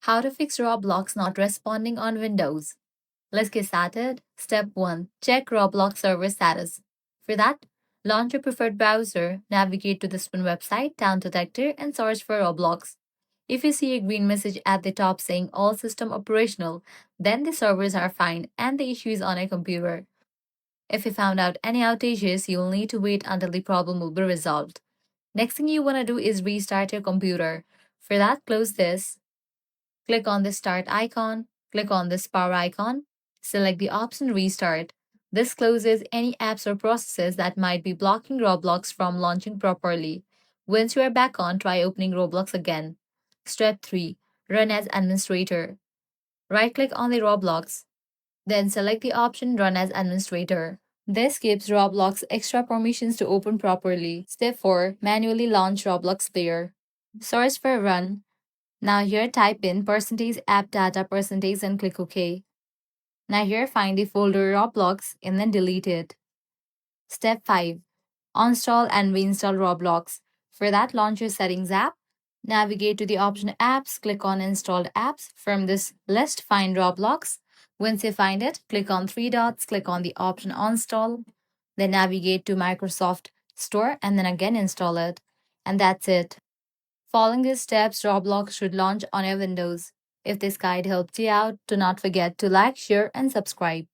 How to fix Roblox not responding on Windows. Let's get started. Step 1. Check Roblox server status. For that, launch your preferred browser, navigate to the Spin website, Town Detector, and search for Roblox. If you see a green message at the top saying all system operational, then the servers are fine and the issue is on a computer. If you found out any outages, you'll need to wait until the problem will be resolved. Next thing you want to do is restart your computer. For that, close this. Click on the Start icon, click on this Power icon, select the option Restart. This closes any apps or processes that might be blocking Roblox from launching properly. Once you are back on, try opening Roblox again. Step 3. Run as administrator. Right click on the Roblox, then select the option Run as administrator. This gives Roblox extra permissions to open properly. Step 4. Manually launch Roblox Player. Search for Run. Now here type in %app data and click OK. Now here find the folder Roblox and then delete it. Step 5. Uninstall and reinstall Roblox. For that, launch your Settings app. Navigate to the option Apps, click on Installed Apps. From this list, find Roblox. Once you find it, click on three dots, click on the option Uninstall. Then navigate to Microsoft Store and then again install it. And that's it. Following these steps, Roblox should launch on your Windows. If this guide helped you out, do not forget to like, share, and subscribe.